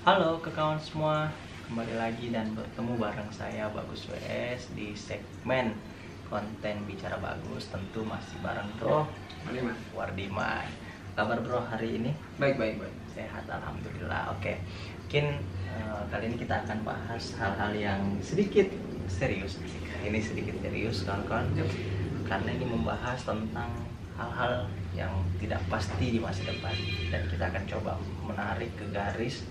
Halo ke kawan semua, kembali lagi dan bertemu bareng saya Bagus WS di segmen konten bicara bagus. Tentu masih bareng Bro Wardiman. Wardiman. Kabar Bro hari ini? Baik, baik, baik. Sehat, alhamdulillah. Oke, mungkin kali ini kita akan bahas hal-hal yang sedikit serius. Ini sedikit serius kawan-kawan, karena ini membahas tentang hal-hal yang tidak pasti di masa depan, dan kita akan coba menarik ke garis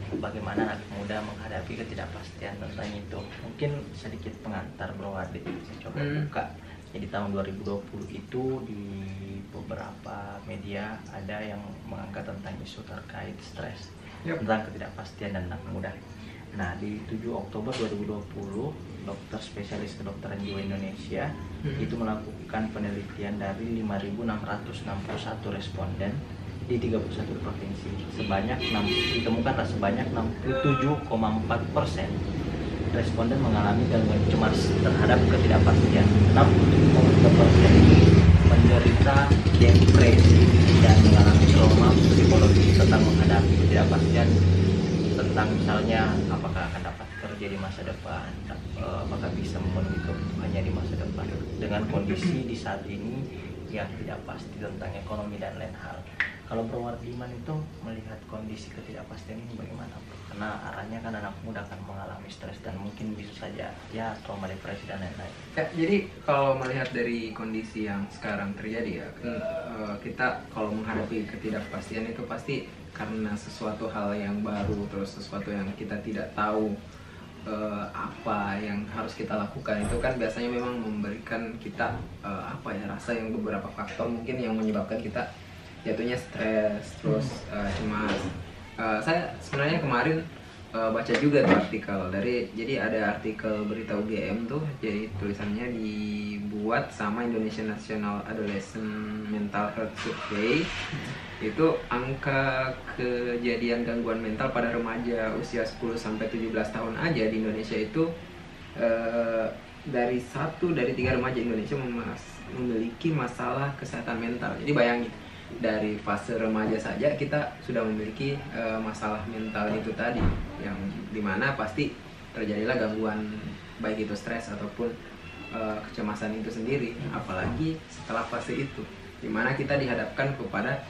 bagaimana anak muda menghadapi ketidakpastian tentang itu. Mungkin sedikit pengantar Bro Wadid, saya coba buka. Jadi tahun 2020 itu di beberapa media ada yang mengangkat tentang isu terkait stres, tentang ketidakpastian dan anak muda. Nah, di 7 Oktober 2020, dokter spesialis kedokteran jiwa Indonesia itu melakukan penelitian dari 5.661 responden di 31 provinsi. Ditemukanlah sebanyak 67,4% responden mengalami gangguan cemas terhadap ketidakpastian. 67,3% menderita depresi dan mengalami trauma psikologi tentang menghadapi ketidakpastian, tentang misalnya apakah akan dapat kerja di masa depan, apakah bisa memenuhi kebutuhannya di masa depan dengan kondisi di saat ini yang tidak pasti tentang ekonomi dan lain hal. Kalau Bro Wardiman itu melihat kondisi ketidakpastian ini bagaimana Bro? Karena arahnya kan anak muda akan mengalami stres dan mungkin bisa saja ya trauma, depresi dan lain-lain. Ya, jadi kalau melihat dari kondisi yang sekarang terjadi ya, kita kalau menghadapi ketidakpastian itu pasti karena sesuatu hal yang baru, terus sesuatu yang kita tidak tahu apa yang harus kita lakukan. Itu kan biasanya memang memberikan kita rasa yang beberapa faktor mungkin yang menyebabkan kita jatuhnya stres, terus cemas. Saya sebenarnya kemarin baca juga tuh artikel jadi ada artikel berita UGM tuh, jadi tulisannya dibuat sama Indonesian National Adolescent Mental Health Survey. Itu angka kejadian gangguan mental pada remaja usia 10-17 tahun aja di Indonesia itu dari 1 dari 3 remaja Indonesia memiliki masalah kesehatan mental. Jadi bayangin, dari fase remaja saja kita sudah memiliki masalah mental itu tadi, yang dimana pasti terjadilah gangguan, baik itu stres ataupun kecemasan itu sendiri. Apalagi setelah fase itu, dimana kita dihadapkan kepada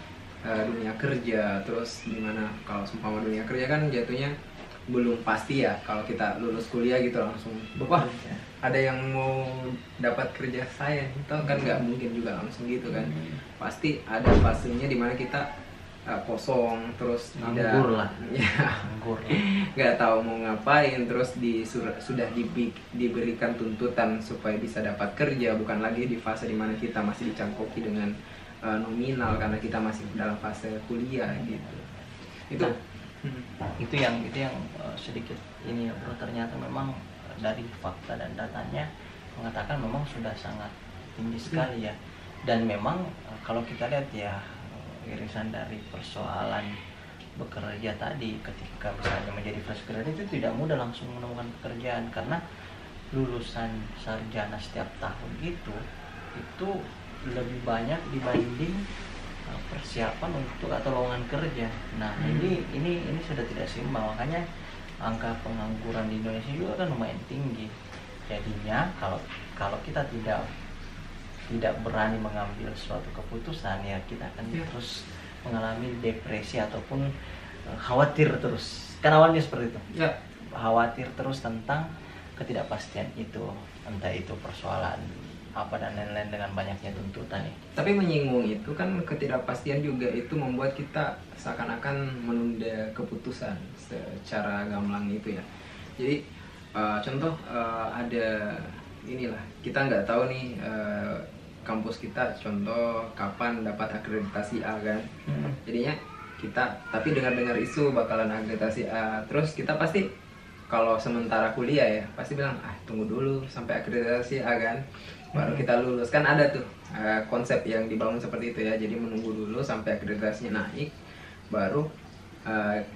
dunia kerja, terus dimana kalau seumpama dunia kerja kan jatuhnya belum pasti ya. Kalau kita lulus kuliah gitu langsung wah ada yang mau dapat kerja saya, itu kan nggak mungkin juga langsung gitu kan. Pasti ada fasenya dimana kita kosong, terus Nganggur lah. nggak tahu mau ngapain, terus sudah diberikan tuntutan supaya bisa dapat kerja, bukan lagi di fase dimana kita masih dicangkoki dengan nominal karena kita masih dalam fase kuliah gitu. Itu yang sedikit ini ya Bro, ternyata memang dari fakta dan datanya mengatakan memang sudah sangat tinggi sekali ya. Dan memang kalau kita lihat ya, irisan dari persoalan bekerja tadi, ketika misalnya menjadi fresh graduate itu tidak mudah langsung menemukan pekerjaan, karena lulusan sarjana setiap tahun itu lebih banyak dibanding persiapan untuk atau lowongan kerja. Nah, ini sudah tidak seimbang, makanya angka pengangguran di Indonesia juga kan lumayan tinggi. Jadinya kalau kita tidak berani mengambil suatu keputusan, ya kita akan terus mengalami depresi ataupun khawatir terus. Kan awalnya seperti itu. Ya. Khawatir terus tentang ketidakpastian itu, entah itu persoalan apa dan lain-lain dengan banyaknya tuntutan ya. Tapi menyinggung itu kan ketidakpastian juga itu membuat kita seakan-akan menunda keputusan secara gamblang itu ya. Jadi contoh ada inilah, kita nggak tahu nih kampus kita contoh kapan dapat akreditasi A kan. Jadinya kita tapi dengar-dengar isu bakalan akreditasi A, terus kita pasti kalau sementara kuliah ya pasti bilang tunggu dulu sampai akreditasi A kan, baru kita lulus. Kan ada tuh konsep yang dibangun seperti itu ya, jadi menunggu dulu sampai akreditasinya naik baru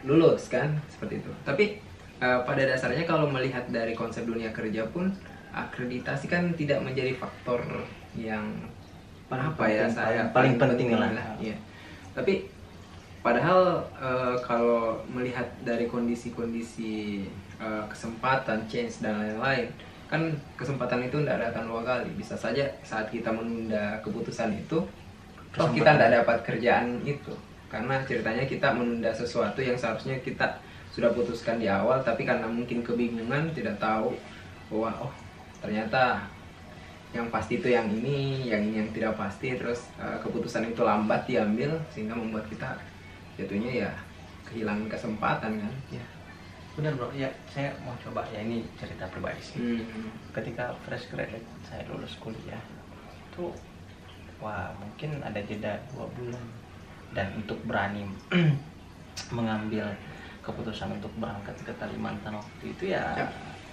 lulus kan, seperti itu. Tapi pada dasarnya kalau melihat dari konsep dunia kerja pun, akreditasi kan tidak menjadi faktor yang paling penting lah. Iya. Tapi Padahal kalau melihat dari kondisi-kondisi kesempatan, change dan lain-lain, kan kesempatan itu tidak datang dua kali. Bisa saja saat kita menunda keputusan itu, toh kita tidak dapat kerjaan itu. Karena ceritanya kita menunda sesuatu yang seharusnya kita sudah putuskan di awal, tapi karena mungkin kebingungan, tidak tahu bahwa oh ternyata yang pasti itu yang ini yang tidak pasti, terus keputusan itu lambat diambil sehingga membuat kita jatuhnya ya kehilangan kesempatan kan. Ya benar bro, ya saya mau coba ya, ini cerita pribadi sih. Ketika fresh graduate saya lulus kuliah itu wah mungkin ada jeda 2 bulan, dan untuk berani mengambil keputusan untuk berangkat ke Kalimantan waktu itu ya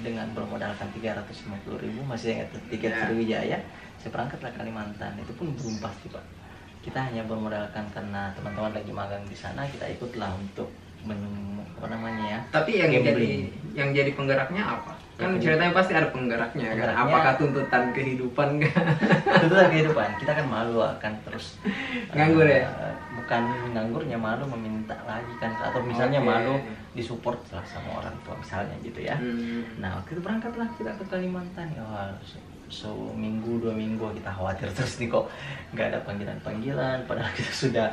dengan bermodalkan 350.000, masih ingat tiket Sriwijaya, saya berangkatlah Kalimantan. Itu pun belum pasti pak, kita hanya bermodalkan karena teman-teman lagi magang di sana, kita ikutlah untuk apa namanya ya. Tapi yang jadi penggeraknya apa? Kan ceritanya pasti ada penggeraknya kan. Apakah tuntutan kehidupan kan? Tuntutan kehidupan, kita kan malu akan terus nganggur ya? Bukan nganggurnya, malu meminta lagi kan, atau misalnya malu disupport lah sama orang tua misalnya gitu ya. Nah waktu itu berangkatlah kita ke Kalimantan ya. Seminggu 2 minggu kita khawatir terus nih, kok nggak ada panggilan-panggilan, padahal kita sudah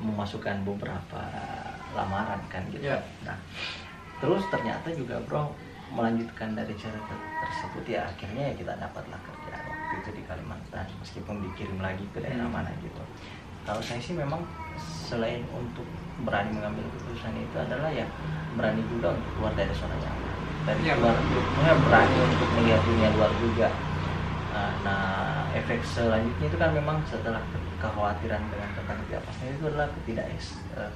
memasukkan beberapa lamaran kan gitu. Nah terus ternyata juga bro, melanjutkan dari cara tersebut ya akhirnya ya kita dapatlah kerjaan waktu itu di Kalimantan, meskipun dikirim lagi ke daerah mana gitu. Kalau saya sih memang selain untuk berani mengambil keputusan itu adalah ya berani juga untuk keluar dari zona nyaman, dari luar, berani untuk melihat dunia luar juga. Nah efek selanjutnya itu kan memang setelah kekhawatiran dengan tentang ketidakpastian itu adalah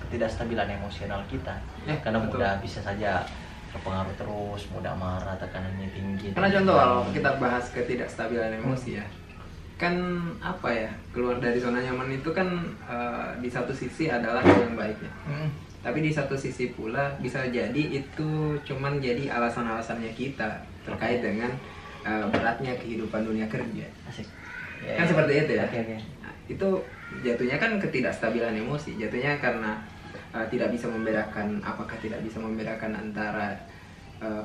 ketidakstabilan emosional kita, karena mudah bisa saja terpengaruh terus, mudah marah, tekanannya tinggi. Karena contoh kalau kita bahas ketidakstabilan emosi ya, kan apa ya, keluar dari zona nyaman itu kan di satu sisi adalah yang baiknya, tapi di satu sisi pula bisa jadi itu cuman jadi alasan-alasannya kita terkait dengan beratnya kehidupan dunia kerja. Asik. Kan seperti itu ya. Nah, itu jatuhnya kan ketidakstabilan emosi, jatuhnya karena tidak bisa membedakan, apakah tidak bisa membedakan antara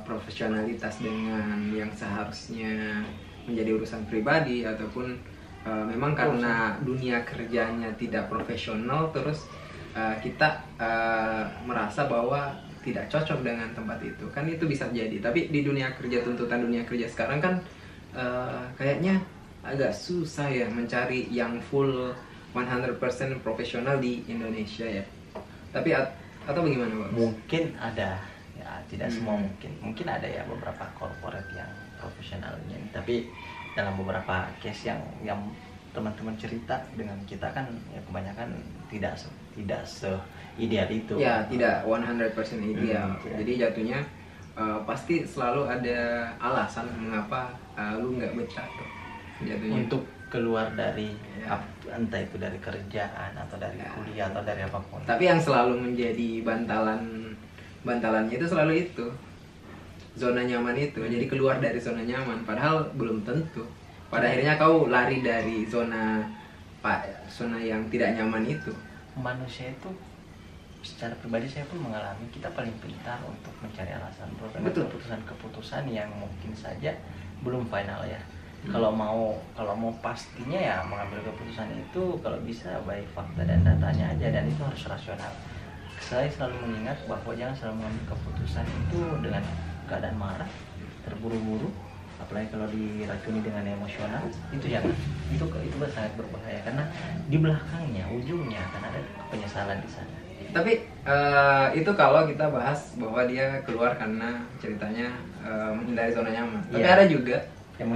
profesionalitas dengan yang seharusnya menjadi urusan pribadi, ataupun memang karena dunia kerjanya tidak profesional, terus kita merasa bahwa tidak cocok dengan tempat itu, kan itu bisa jadi. Tapi di dunia kerja, tuntutan dunia kerja sekarang kan kayaknya agak susah ya mencari yang full 100% profesional di Indonesia ya. Tapi atau bagaimana Pak? Mungkin ada ya, tidak semua mungkin ada ya beberapa corporate yang profesionalnya, tapi dalam beberapa case yang teman-teman cerita dengan kita kan ya kebanyakan tidak se-ideal itu. Ya, tidak 100% ideal. Jadi jatuhnya pasti selalu ada alasan mengapa lu nggak betah tuh. Jatuhnya untuk keluar dari entah itu dari kerjaan atau dari kuliah atau dari apapun. Tapi yang selalu menjadi bantalannya itu selalu itu zona nyaman itu. Jadi keluar dari zona nyaman, padahal belum tentu. Pada akhirnya kau lari dari zona yang tidak nyaman itu. Manusia itu secara pribadi saya pun mengalami, kita paling pintar untuk mencari alasan dengan keputusan yang mungkin saja belum final ya. Kalau mau pastinya ya mengambil keputusan itu kalau bisa baik fakta dan datanya aja, dan itu harus rasional. Saya selalu mengingat bahwa jangan selalu mengambil keputusan itu dengan keadaan marah, terburu-buru, apalagi kalau diracuni dengan emosional. Itu jangan, itu sangat berbahaya, karena di belakangnya, ujungnya akan ada penyesalan di sana. Tapi itu kalau kita bahas bahwa dia keluar karena ceritanya menghindari zona nyaman. Tapi ada juga yang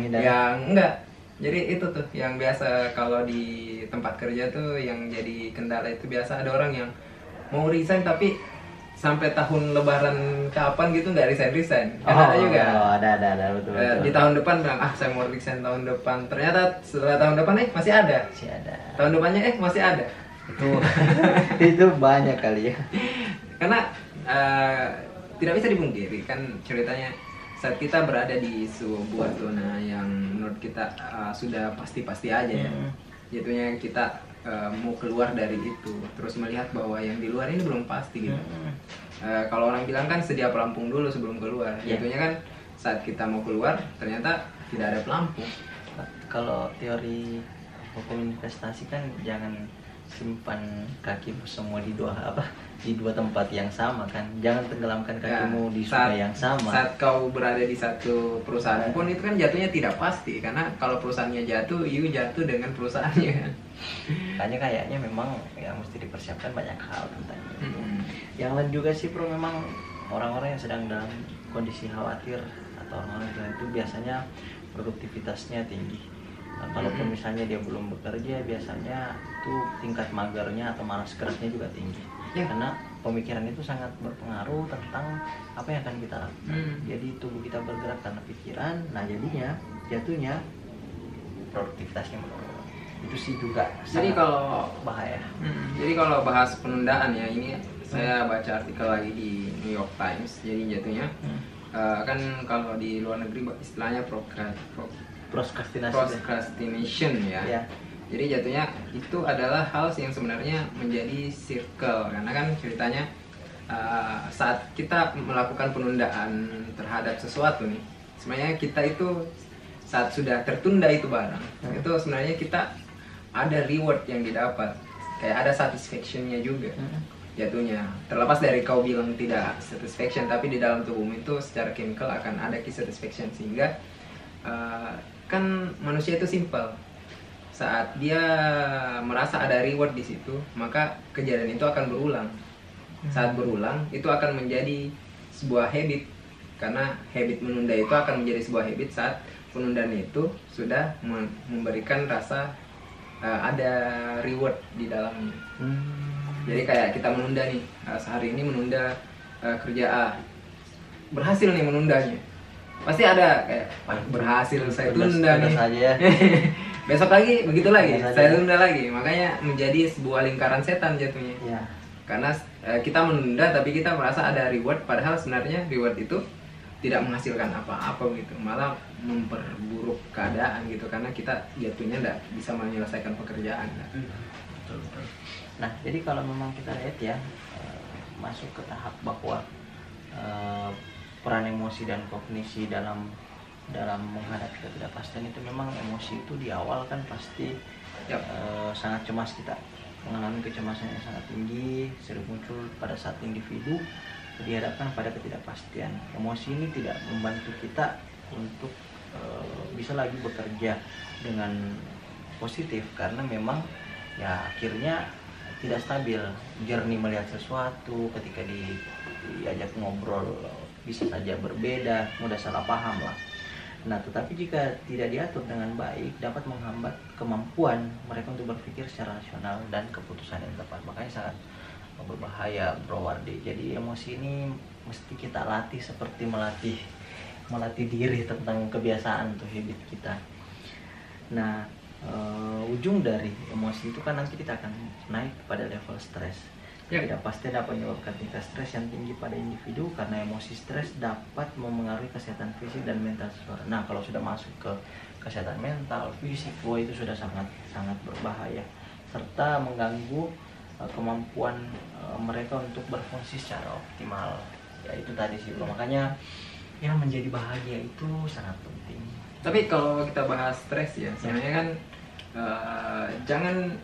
enggak. Jadi itu tuh yang biasa kalau di tempat kerja tuh yang jadi kendala, itu biasa ada orang yang mau resign tapi sampai tahun lebaran kapan gitu nggak resign. Ada juga. Ada betul. Di tahun depan bilang saya mau resign tahun depan. Ternyata setelah tahun depan masih ada. Tahun depannya masih ada. Itu banyak kali ya. Karena tidak bisa dipungkiri kan ceritanya, saat kita berada di sebuah zona yang menurut kita sudah pasti-pasti aja ya, jatuhnya kita mau keluar dari itu, terus melihat bahwa yang di luar ini belum pasti gitu. Kalau orang bilang kan sedia pelampung dulu sebelum keluar, jatuhnya kan saat kita mau keluar ternyata tidak ada pelampung. Kalau teori hukum investasi kan jangan simpan kakimu semua di dua tempat yang sama kan, jangan tenggelamkan kakimu di sungai yang sama. Saat kau berada di satu perusahaan pun itu kan jatuhnya tidak pasti, karena kalau perusahaannya jatuh, you jatuh dengan perusahaannya. Makanya kayaknya memang yang mesti dipersiapkan banyak hal tentangnya. Yang lain juga sih bro, memang orang-orang yang sedang dalam kondisi khawatir atau orang-orang itu biasanya produktivitasnya tinggi. Nah, kalaupun misalnya dia belum bekerja, biasanya tuh tingkat magernya atau malas kerasnya juga tinggi. Karena pemikiran itu sangat berpengaruh tentang apa yang akan kita lakukan. Jadi tubuh kita bergerak karena pikiran, nah jadinya jatuhnya produktivitasnya menurun. Itu sih juga jadi kalau bahaya. Jadi kalau bahas penundaan ya, ini saya baca artikel lagi di New York Times. Jadi jatuhnya kan kalau di luar negeri istilahnya procrastination ya. Jadi jatuhnya itu adalah hal yang sebenarnya menjadi circle, karena kan ceritanya saat kita melakukan penundaan terhadap sesuatu nih, sebenarnya kita itu saat sudah tertunda itu barang, itu sebenarnya kita ada reward yang didapat, kayak ada satisfaction-nya juga. Jatuhnya terlepas dari kau bilang tidak satisfaction, tapi di dalam tubuhmu itu secara chemical akan ada satisfaction, sehingga kan manusia itu simple. Saat dia merasa ada reward di situ, maka kejadian itu akan berulang. Saat berulang, itu akan menjadi sebuah habit, karena habit menunda itu akan menjadi sebuah habit saat penundaan itu sudah memberikan rasa ada reward di dalamnya. Jadi kayak kita menunda nih, sehari ini menunda kerja A, berhasil nih menundanya, pasti ada kayak berhasil saya tunda nih. Besok lagi begitu lagi, saya tunda lagi. Makanya menjadi sebuah lingkaran setan jatuhnya. Karena kita menunda tapi kita merasa ada reward, padahal sebenarnya reward itu tidak menghasilkan apa-apa gitu, malah memperburuk keadaan gitu, karena kita jatuhnya tidak bisa menyelesaikan pekerjaan. Betul. Nah, jadi kalau memang kita lihat ya, masuk ke tahap bahwa peran emosi dan kognisi dalam menghadapi ketidakpastian itu, memang emosi itu di awal kan pasti sangat cemas, kita mengalami kecemasan yang sangat tinggi, sering muncul pada saat individu dihadapkan pada ketidakpastian. Emosi ini tidak membantu kita untuk bisa lagi bekerja dengan positif, karena memang ya akhirnya tidak stabil. Jernih melihat sesuatu, ketika diajak ngobrol bisa saja berbeda, mudah salah paham lah. Nah, tetapi jika tidak diatur dengan baik, dapat menghambat kemampuan mereka untuk berpikir secara rasional dan keputusan yang tepat. Makanya sangat berbahaya, Bro Wardi. Jadi emosi ini mesti kita latih seperti melatih diri tentang kebiasaan tuh, habit kita. Nah, ujung dari emosi itu kan nanti kita akan naik pada level stres. Tidak pasti dapat menyebabkan tingkat stres yang tinggi pada individu, karena emosi stres dapat memengaruhi kesehatan fisik dan mental seseorang. Nah, kalau sudah masuk ke kesehatan mental, fisik, itu sudah sangat berbahaya, serta mengganggu kemampuan mereka untuk berfungsi secara optimal. Ya itu tadi sih bro, makanya ya menjadi bahagia itu sangat penting. Tapi kalau kita bahas stres ya, sebenarnya kan jangan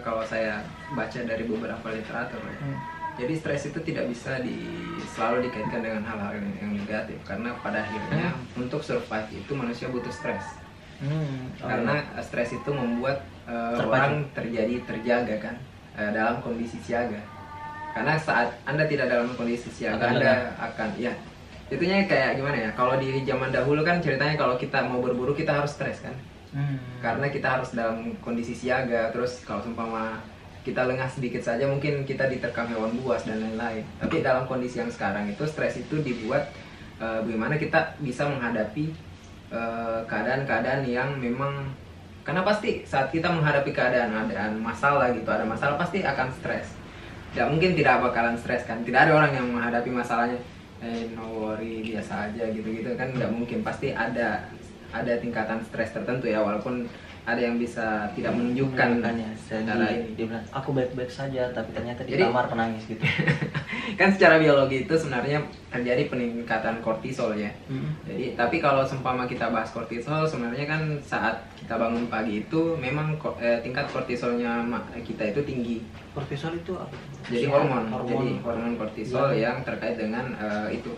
kalau saya baca dari beberapa literatur ya, jadi stres itu tidak bisa selalu dikaitkan dengan hal-hal yang negatif, karena pada akhirnya untuk survive itu manusia butuh stres. Karena stres itu membuat orang terjaga kan, dalam kondisi siaga. Karena saat Anda tidak dalam kondisi siaga, Anda akan itunya kayak gimana ya, kalau di zaman dahulu kan ceritanya kalau kita mau berburu kita harus stres kan, karena kita harus dalam kondisi siaga. Terus kalau seumpama kita lengah sedikit saja mungkin kita diterkam hewan buas dan lain-lain. Tapi dalam kondisi yang sekarang itu, stres itu dibuat bagaimana kita bisa menghadapi keadaan-keadaan yang memang, karena pasti saat kita menghadapi keadaan masalah gitu, ada masalah pasti akan stres. Tidak mungkin tidak bakalan stres kan, tidak ada orang yang menghadapi masalahnya no worry biasa aja gitu-gitu kan, nggak mungkin. Pasti ada tingkatan stres tertentu ya, walaupun ada yang bisa tidak menunjukkan kan ya, secara dia bilang aku baik-baik saja tapi ternyata di Jadi- kamar penangis gitu. kan secara biologi itu sebenarnya terjadi peningkatan kortisol ya. Jadi tapi kalau seumpama kita bahas kortisol, sebenarnya kan saat kita bangun pagi itu memang tingkat kortisolnya kita itu tinggi. Kortisol itu apa? Jadi jadi hormon kortisol Ya. yang terkait dengan itu.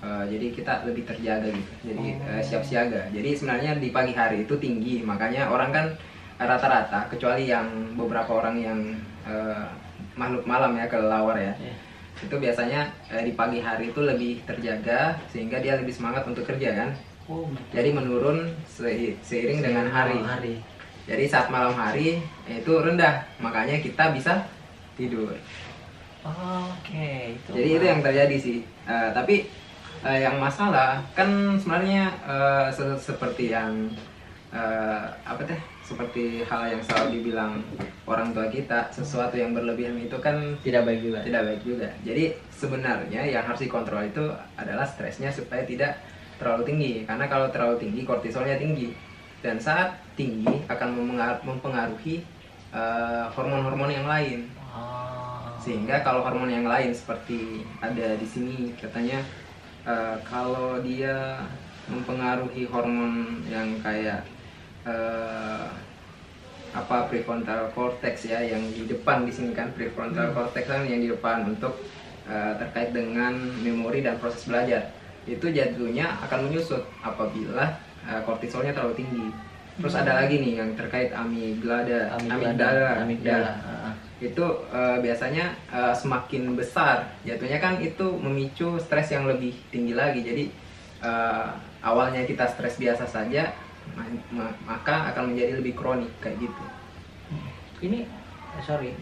Jadi kita lebih terjaga gitu. Jadi siap siaga. Jadi sebenarnya di pagi hari itu tinggi, makanya orang kan rata-rata, kecuali yang beberapa orang yang makhluk malam ya, kelelawar ya. Ya. Itu biasanya di pagi hari itu lebih terjaga sehingga dia lebih semangat untuk kerja kan. Oh, Jadi menurun seiring dengan hari. Jadi saat malam hari itu rendah, makanya kita bisa tidur. Oke, itu. Jadi itu yang terjadi sih. Tapi yang masalah kan sebenarnya seperti yang apa teh? Seperti hal yang selalu dibilang orang tua kita, sesuatu yang berlebihan itu kan tidak baik juga. tidak baik juga. Jadi sebenarnya yang harus dikontrol itu adalah stresnya supaya tidak terlalu tinggi. Karena kalau terlalu tinggi kortisolnya tinggi, dan saat tinggi akan mempengaruhi hormon-hormon yang lain. Sehingga kalau hormon yang lain seperti ada di sini katanya kalau dia mempengaruhi hormon yang kayak prefrontal cortex ya, yang di depan di sini kan, prefrontal cortex kan yang di depan untuk terkait dengan memori dan proses belajar, itu jatuhnya akan menyusut apabila kortisolnya terlalu tinggi. Terus ada lagi nih yang terkait amigdala. Itu biasanya semakin besar jatuhnya kan itu memicu stres yang lebih tinggi lagi. Jadi awalnya kita stres biasa saja, maka akan menjadi lebih kronik kayak gitu. Ini sorry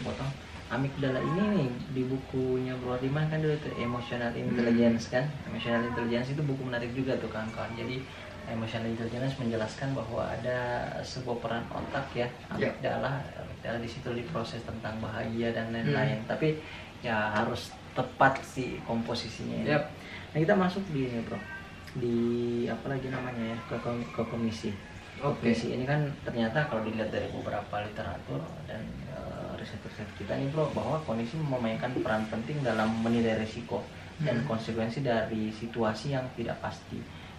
potong. Amigdala ini nih di bukunya Bro Ardiman kan dulu itu Emotional Intelligence kan. Emotional Intelligence itu buku menarik juga tuh kawan-kawan. Jadi Emotional Intelligence menjelaskan bahwa ada sebuah peran otak ya, amigdala di situ diproses tentang bahagia dan lain-lain. Tapi ya harus tepat sih komposisinya. Nah kita masuk di ini Bro, di apa lagi namanya ya, ke komisi. Komisi ini kan ternyata kalau dilihat dari beberapa literatur dan riset-riset kita nih Bro, bahwa kondisi memainkan peran penting dalam menilai risiko dan konsekuensi dari situasi yang tidak pasti.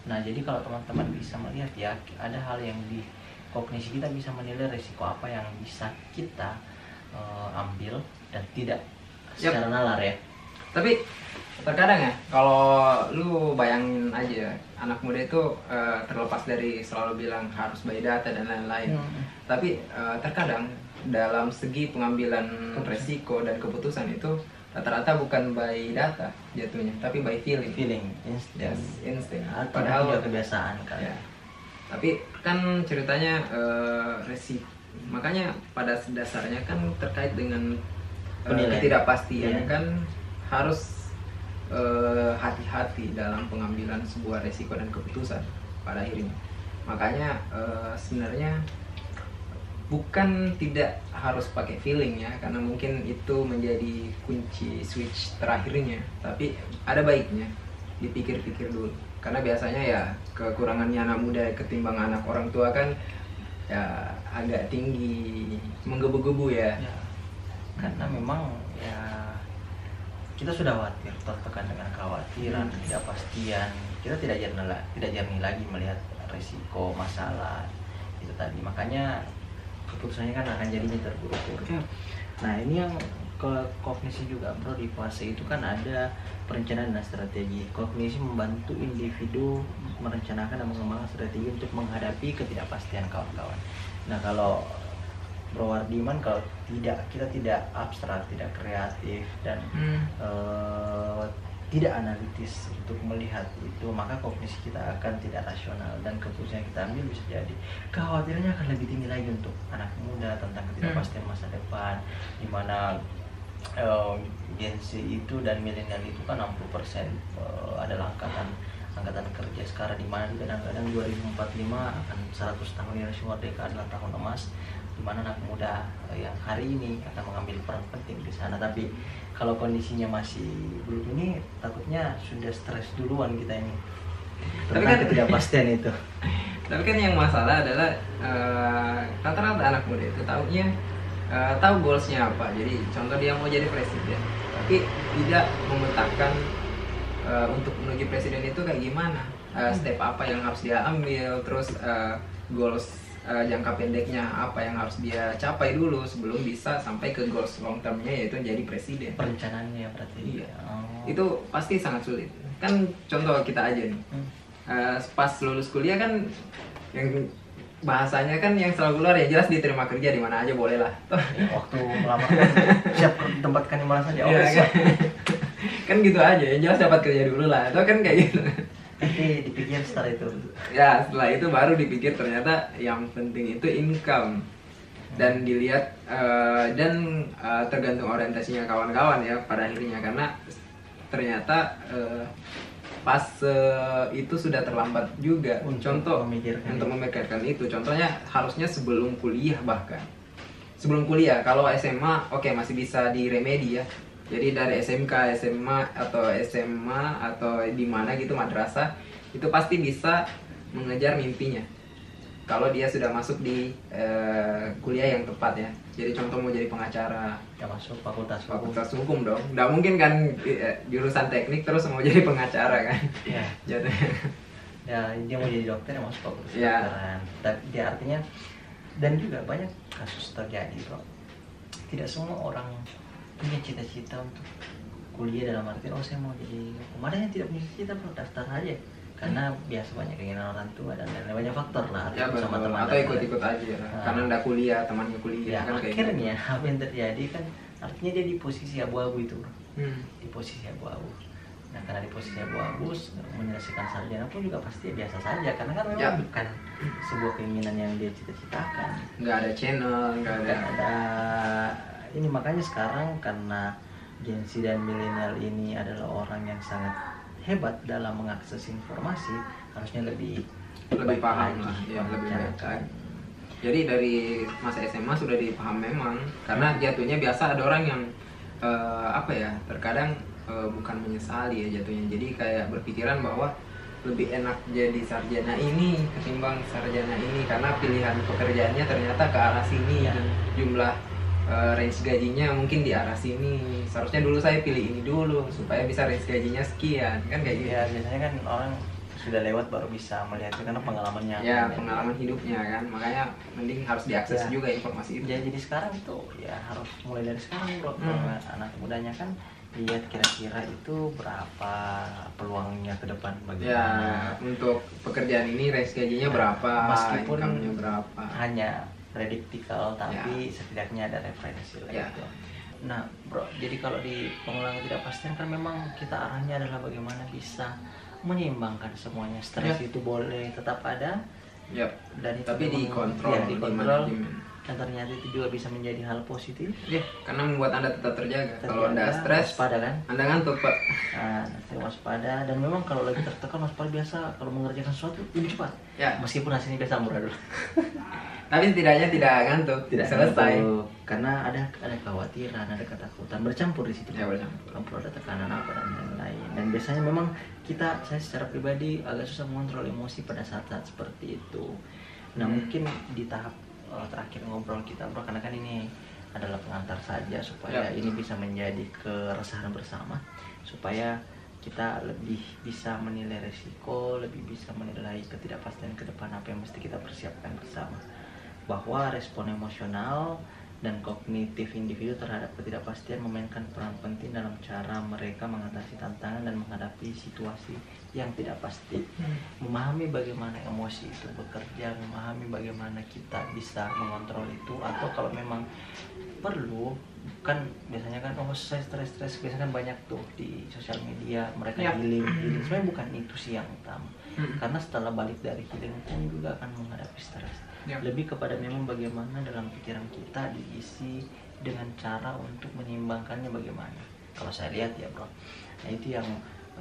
Nah, jadi kalau teman-teman bisa melihat ya, ada hal yang di kognisi kita bisa menilai risiko apa yang bisa kita ambil dan tidak secara nalar ya. Tapi terkadang ya, kalau lu bayangin aja anak muda itu terlepas dari selalu bilang harus by data dan lain-lain. Tapi terkadang dalam segi pengambilan resiko dan keputusan itu rata-rata bukan by data jatuhnya, tapi by feeling, insting. Padahal udah kebiasaan kan. Ya. Tapi kan ceritanya resiko, makanya pada dasarnya kan terkait dengan ketidakpastian kan harus hati-hati dalam pengambilan sebuah resiko dan keputusan pada akhirnya. Makanya sebenarnya bukan tidak harus pakai feeling ya, karena mungkin itu menjadi kunci switch terakhirnya, tapi ada baiknya dipikir-pikir dulu, karena biasanya ya kekurangannya anak muda ketimbang anak orang tua kan ya agak tinggi, menggebu-gebu ya. Karena memang ya kita sudah khawatir, tertekan dengan kekhawatiran, ketidakpastian, kita tidak jernih lagi melihat risiko masalah itu tadi, makanya keputusannya kan akan jadinya terburu-buru. Nah ini yang ke kognisi juga Bro, di fase itu kan ada perencanaan dan strategi. Kognisi membantu individu merencanakan dan mengembangkan strategi untuk menghadapi ketidakpastian kawan-kawan. Nah kalau Bro Ardiman, kalau kita tidak abstrak, tidak kreatif dan tidak analitis untuk melihat itu, maka kognisi kita akan tidak rasional dan keputusan yang kita ambil bisa jadi kekhawatirannya akan lebih tinggi lagi untuk anak muda tentang ketidakpastian masa depan, di mana Gen Z itu dan milenial itu kan 60% adalah angkatan kerja sekarang, di mana kadang-kadang 2045 akan 100 tahun Indonesia merdeka adalah tahun emas, di mana anak muda yang hari ini akan mengambil peran penting di sana. Tapi kalau kondisinya masih belum ini, takutnya sudah stres duluan kita ini tentang ketidakpastian itu. Tapi kan yang masalah adalah rata-rata anak muda itu taunya tahu goalsnya apa. Jadi contoh dia mau jadi presiden, tapi tidak memetakan untuk menuju presiden itu kayak gimana, step apa yang harus dia ambil, terus goals jangka pendeknya apa yang harus dia capai dulu sebelum bisa sampai ke goals long termnya, yaitu jadi presiden. Perencanaannya berarti. Iya. Itu pasti sangat sulit. Kan contoh kita aja nih, pas lulus kuliah kan yang bahasanya kan yang selalu keluar ya jelas diterima kerja di mana aja boleh lah. Ya, waktu melamar kan siap tempatkan di mana saja. Iya, kan? Kan gitu aja, yang jelas dapat kerja dulu lah, itu kan kayak gitu. Nanti dipikir setelah itu. Ya setelah itu baru dipikir ternyata yang penting itu income dan dilihat dan tergantung orientasinya kawan-kawan ya pada akhirnya, karena ternyata pas itu sudah terlambat juga untuk memikirkan itu. Contohnya harusnya sebelum kuliah, bahkan sebelum kuliah. Kalau SMA oke, masih bisa diremedi ya. Jadi dari SMK, SMA atau SMA atau di mana gitu madrasah, itu pasti bisa mengejar mimpinya. Kalau dia sudah masuk di kuliah yang tepat ya. Jadi contoh mau jadi pengacara, Ya masuk fakultas hukum dong. Nggak mungkin kan jurusan teknik terus mau jadi pengacara kan. Ya. Jadi Ya dia mau jadi dokter ya masuk fakultas Ya. kedokteran. Tapi dia artinya, dan juga banyak kasus terjadi bro. Tidak semua orang punya cita-cita untuk kuliah dalam arti oh saya mau jadi hukum. Ada yang tidak punya cita bro, daftar aja karena biasa banyak keinginan orang tua dan lain-lain, banyak faktor lah ya, sama teman atau ikut-ikut aja karena nggak kuliah, temannya ya, kuliah kan kayak akhirnya apa yang terjadi kan artinya dia di posisi abu-abu itu bro. Di posisi abu-abu. Nah karena di posisi abu-abu menyelesaikan sarjana pun juga pasti biasa saja karena kan memang bukan sebuah keinginan yang dia cita-citakan. Nggak ada channel, nggak ada ini. Makanya sekarang karena Gen Z dan milenial ini adalah orang yang sangat hebat dalam mengakses informasi, harusnya lebih paham lah ya, lebih baik lagi. Jadi dari masa SMA sudah dipaham memang, karena jatuhnya biasa ada orang yang apa ya, terkadang bukan menyesali ya jatuhnya, jadi kayak berpikiran bahwa lebih enak jadi sarjana ini ketimbang sarjana ini karena pilihan pekerjaannya ternyata ke arah sini dan jumlah range gajinya mungkin di arah sini. Seharusnya dulu saya pilih ini dulu supaya bisa range gajinya sekian, kan kayak gitu. Ya biasanya kan orang sudah lewat baru bisa melihat itu karena pengalamannya. Ya pengalaman hidupnya kan, makanya mending harus diakses juga informasi itu. Ya jadi sekarang itu ya harus mulai dari sekarang bro. Anak mudanya kan lihat kira-kira itu berapa peluangnya ke depan bagaimana. Ya untuk pekerjaan ini range gajinya berapa, meskipun income-nya berapa. Hanya prediktikal tapi setidaknya ada referensi lah gitu. Nah bro, jadi kalau di pengulangan tidak pastian kan memang kita arahnya adalah bagaimana bisa menyeimbangkan semuanya. Stres itu boleh tetap ada, dan itu tapi dikontrol, dikontrol, dan ternyata itu juga bisa menjadi hal positif. Karena membuat Anda tetap terjaga. Kalau Anda stres, waspada kan? Anda ngantuk pak. Nanti waspada, dan memang kalau lagi tertekan waspada biasa kalau mengerjakan sesuatu lebih cepat. Meskipun hasilnya biasa murah dulu. Tapi setidaknya tidak ngantuk, tidak selesai. Karena ada kekhawatiran, ada ketakutan bercampur di situ. Bercampur. Ada tekanan apa dan lain-lain. Dan biasanya memang saya secara pribadi agak susah mengontrol emosi pada saat-saat seperti itu. Nah mungkin di tahap terakhir ngobrol kita bro, karena kan ini adalah pengantar saja supaya ini bisa menjadi keresahan bersama, supaya kita lebih bisa menilai resiko, lebih bisa menilai ketidakpastian ke depan apa yang mesti kita persiapkan bersama. Bahwa respon emosional dan kognitif individu terhadap ketidakpastian memainkan peran penting dalam cara mereka mengatasi tantangan dan menghadapi situasi yang tidak pasti. Memahami bagaimana emosi itu bekerja, memahami bagaimana kita bisa mengontrol itu, atau kalau memang perlu, kan biasanya kan saya stres biasanya kan banyak tuh di sosial media mereka healing. Sebenarnya bukan itu sih yang utama, karena setelah balik dari healing pun juga akan menghadapi stres. Lebih kepada memang bagaimana dalam pikiran kita diisi dengan cara untuk menyeimbangkannya bagaimana. Kalau saya lihat ya bro, nah itu yang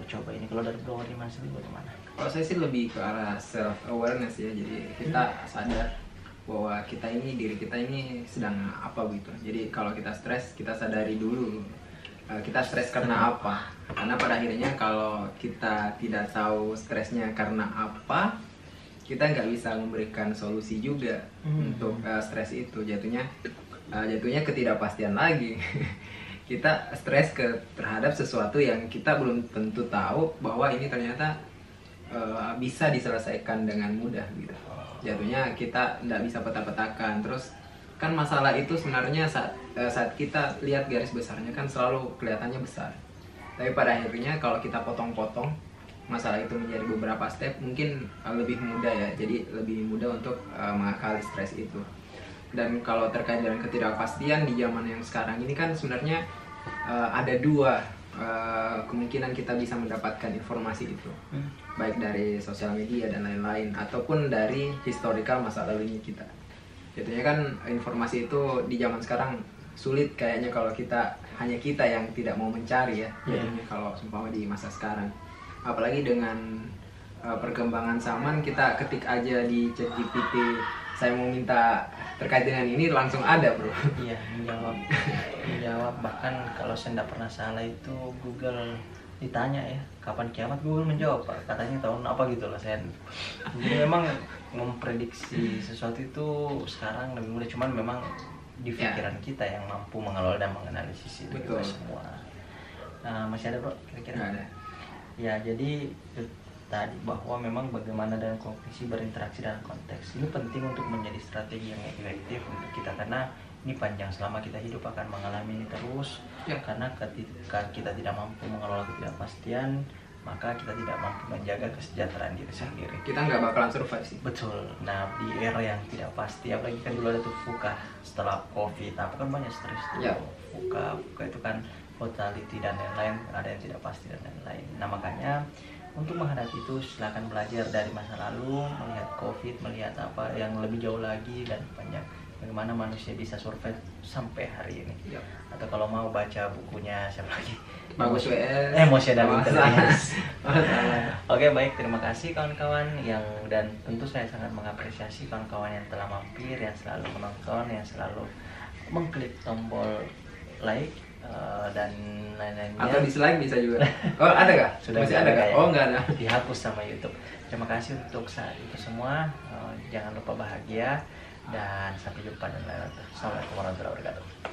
coba ini. Kalau dari bro Riman sendiri bagaimana? Kalau saya sih lebih ke arah self awareness ya, jadi kita sadar bahwa diri kita ini sedang apa gitu. Jadi kalau kita stres, kita sadari dulu kita stres karena apa. Karena pada akhirnya kalau kita tidak tahu stresnya karena apa, kita nggak bisa memberikan solusi juga untuk stres itu. Jatuhnya ketidakpastian lagi. Kita stres terhadap sesuatu yang kita belum tentu tahu bahwa ini ternyata bisa diselesaikan dengan mudah gitu. Jatuhnya kita nggak bisa peta-petakan. Terus kan masalah itu sebenarnya saat kita lihat garis besarnya kan selalu kelihatannya besar. Tapi pada akhirnya kalau kita potong-potong masalah itu menjadi beberapa step, mungkin lebih mudah ya. Jadi lebih mudah untuk mengakali stres itu. Dan kalau terkait dengan ketidakpastian di zaman yang sekarang ini kan sebenarnya ada dua kemungkinan kita bisa mendapatkan informasi itu, baik dari sosial media dan lain-lain ataupun dari historical masa lalunya kita. Jadinya kan informasi itu di zaman sekarang sulit kayaknya kalau hanya kita yang tidak mau mencari ya. Jadinya kalau seumpama di masa sekarang, apalagi dengan perkembangan zaman, kita ketik aja di ChatGPT, saya mau minta terkait dengan ini, langsung ada bro. Iya, menjawab. Bahkan kalau saya tidak pernah salah itu Google ditanya ya kapan kiamat, Google menjawab Pak, katanya tahun apa gitu lah saya. Jadi memang memprediksi sesuatu itu sekarang lebih mudah, cuman memang di pikiran kita yang mampu mengelola dan menganalisis itu juga semua. Masih ada bro kira-kira? Ada. Ya, jadi tadi bahwa memang bagaimana dan kognisi berinteraksi dalam konteks ini penting untuk menjadi strategi yang efektif untuk kita, karena ini panjang, selama kita hidup akan mengalami ini terus. Karena ketika kita tidak mampu mengelola ketidakpastian, maka kita tidak mampu menjaga kesejahteraan diri sendiri. Kita nggak bakalan survive sih. Betul. Nah, di era yang tidak pasti, apalagi kan dulu ada tuh VUCA setelah COVID, apa kan banyak stres tuh. VUCA itu kan fatality dan lain-lain, ada yang tidak pasti dan lain-lain. Nah, makanya untuk menghadapi itu silakan belajar dari masa lalu, melihat COVID, melihat apa yang lebih jauh lagi dan banyak bagaimana manusia bisa survive sampai hari ini. Atau kalau mau baca bukunya siapa lagi? Bagus WL. Emosi dan Intelligence. Oke, baik, terima kasih kawan-kawan dan tentu saya sangat mengapresiasi kawan-kawan yang telah mampir, yang selalu menonton, yang selalu mengklik tombol like dan lain-lainnya. Atau dislike bisa juga. Oh, ada nggak? Sudah masih ada nggak? Oh, nggak ada. Dihapus sama YouTube. Terima kasih untuk saat itu semua. Jangan lupa bahagia dan sampai jumpa dan lain-lain. Assalamualaikum warahmatullahi wabarakatuh.